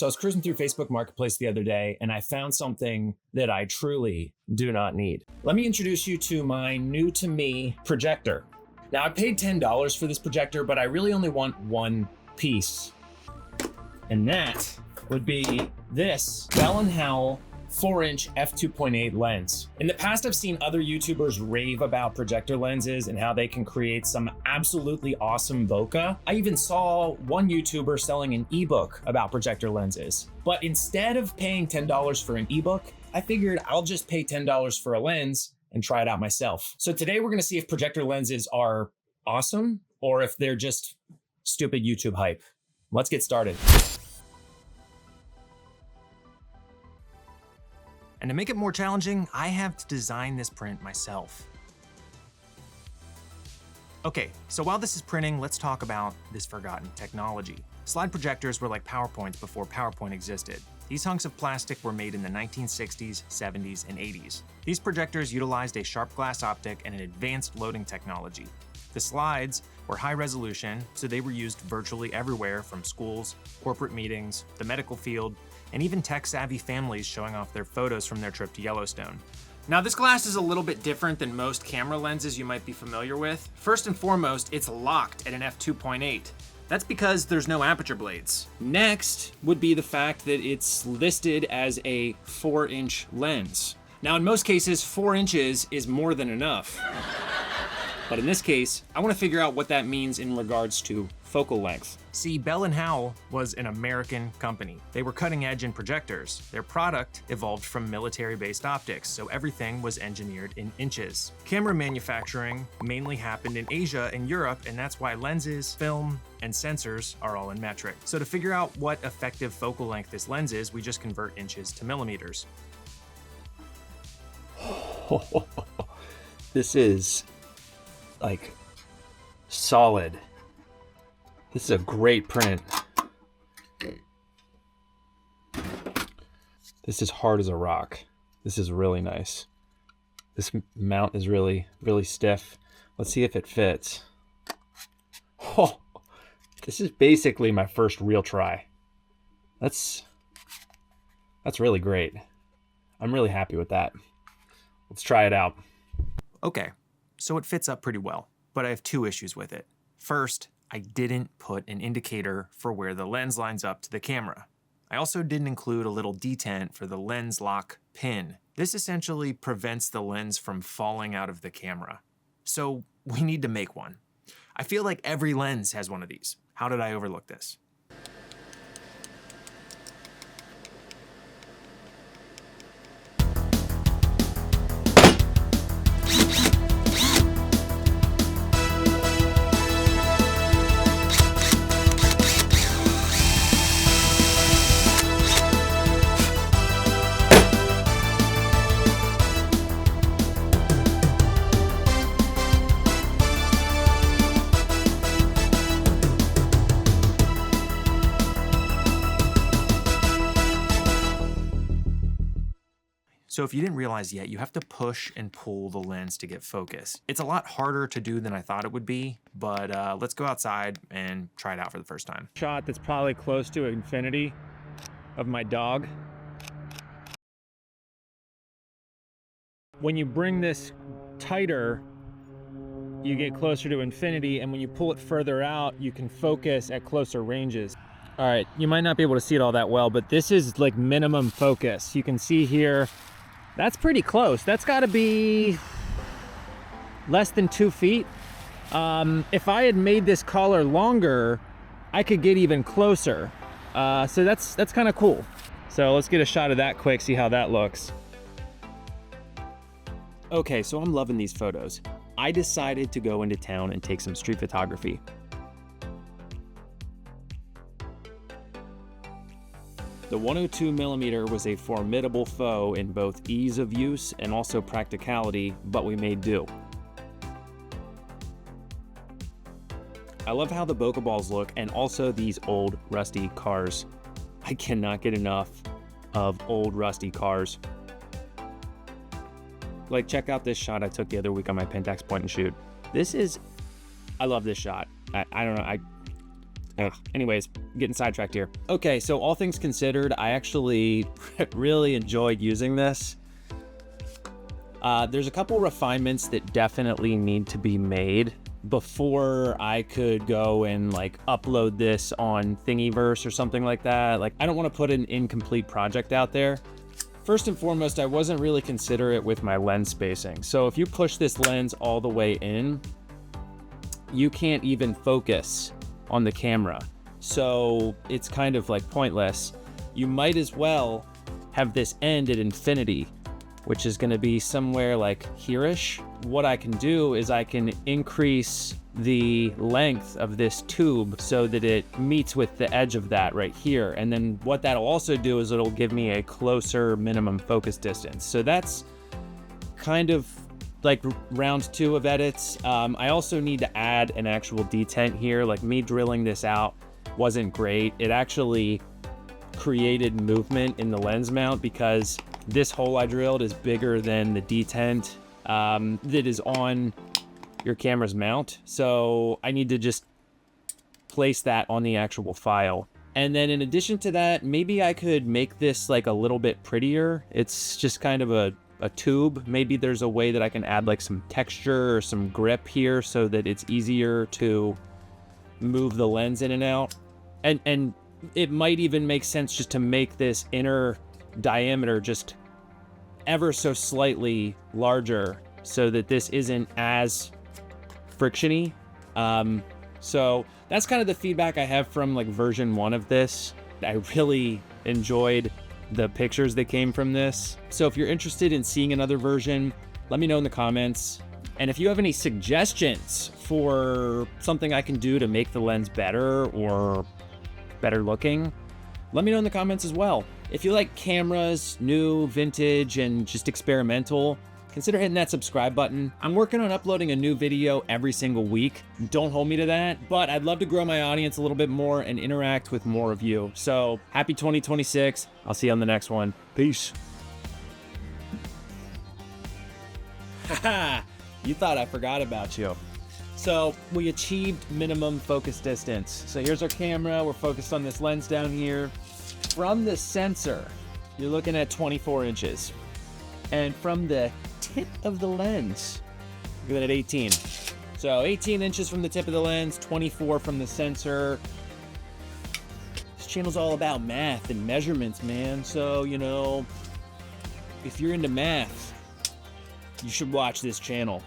So I was cruising through Facebook Marketplace the other day and I found something that I truly do not need. Let me introduce you to my new to me projector. Now I paid $10 for this projector, but I really only want one piece. And that would be this Bell Howell 4-inch f2.8 lens. In the past, I've seen other YouTubers rave about projector lenses and how they can create some absolutely awesome bokeh. I even saw one YouTuber selling an ebook about projector lenses. But instead of paying $10 for an ebook, I figured I'll just pay $10 for a lens and try it out myself. So today we're gonna see if projector lenses are awesome or if they're just stupid YouTube hype. Let's get started. And to make it more challenging, I have to design this print myself. Okay, so while this is printing, let's talk about this forgotten technology. Slide projectors were like PowerPoints before PowerPoint existed. These hunks of plastic were made in the 1960s, 70s, and 80s. These projectors utilized a sharp glass optic and an advanced loading technology. The slides were high resolution, so they were used virtually everywhere from schools, corporate meetings, the medical field, and even tech-savvy families showing off their photos from their trip to Yellowstone. Now this glass is a little bit different than most camera lenses you might be familiar with. First and foremost, it's locked at an f2.8. That's because there's no aperture blades. Next would be the fact that it's listed as a 4-inch lens. Now in most cases, 4 inches is more than enough. But in this case, I want to figure out what that means in regards to focal length. See, Bell & Howell was an American company. They were cutting edge in projectors. Their product evolved from military-based optics, so everything was engineered in inches. Camera manufacturing mainly happened in Asia and Europe, and that's why lenses, film, and sensors are all in metric. So to figure out what effective focal length this lens is, we just convert inches to millimeters. This is like solid. This is a great print. This is hard as a rock. This is really nice. This mount is really, really stiff. Let's see if it fits. Oh, this is basically my first real try. That's really great. I'm really happy with that. Let's try it out. Okay, so it fits up pretty well, but I have two issues with it. First, I didn't put an indicator for where the lens lines up to the camera. I also didn't include a little detent for the lens lock pin. This essentially prevents the lens from falling out of the camera. So we need to make one. I feel like every lens has one of these. How did I overlook this? So if you didn't realize yet, you have to push and pull the lens to get focus. It's a lot harder to do than I thought it would be, but let's go outside and try it out for the first time. Shot that's probably close to infinity of my dog. When you bring this tighter, you get closer to infinity, and when you pull it further out, you can focus at closer ranges. All right, you might not be able to see it all that well, but this is like minimum focus. You can see here, that's pretty close. That's gotta be less than 2 feet. If I had made this collar longer, I could get even closer. So that's kind of cool. So let's get a shot of that quick, see how that looks. Okay, so I'm loving these photos. I decided to go into town and take some street photography. The 102mm was a formidable foe in both ease of use and also practicality, but we made do. I love how the bokeh balls look, and also these old rusty cars. I cannot get enough of old rusty cars. Like, check out this shot I took the other week on my Pentax point and shoot. I love this shot. I don't know, Anyways, getting sidetracked here. Okay, so all things considered, I actually really enjoyed using this. There's a couple refinements that definitely need to be made before I could go and like upload this on Thingiverse or something like that. Like, I don't want to put an incomplete project out there. First and foremost, I wasn't really considerate with my lens spacing. So if you push this lens all the way in, you can't even focus on the camera. So it's kind of like pointless. You might as well have this end at infinity, which is going to be somewhere like here-ish. What I can do is I can increase the length of this tube so that it meets with the edge of that right here. And then what that'll also do is it'll give me a closer minimum focus distance. So that's kind of like round 2 of edits. I also need to add an actual detent here. Like, me drilling this out wasn't great. It actually created movement in the lens mount because this hole I drilled is bigger than the detent that is on your camera's mount. So I need to just place that on the actual file. And then in addition to that, maybe I could make this like a little bit prettier. It's just kind of a tube. Maybe there's a way that I can add like some texture or some grip here so that it's easier to move the lens in and out. And it might even make sense just to make this inner diameter just ever so slightly larger so that this isn't as frictiony. So that's kind of the feedback I have from like version 1 of this. I really enjoyed the pictures that came from this. So if you're interested in seeing another version, let me know in the comments. And if you have any suggestions for something I can do to make the lens better or better looking, let me know in the comments as well. If you like cameras, new, vintage, and just experimental, consider hitting that subscribe button. I'm working on uploading a new video every single week. Don't hold me to that, but I'd love to grow my audience a little bit more and interact with more of you. So happy 2026. I'll see you on the next one. Peace. Haha, you thought I forgot about you. So we achieved minimum focus distance. So here's our camera. We're focused on this lens down here. From the sensor, you're looking at 24 inches. And from the tip of the lens, you're looking at 18. So 18 inches from the tip of the lens, 24 from the sensor. This channel's all about math and measurements, man. So, you know, if you're into math, you should watch this channel.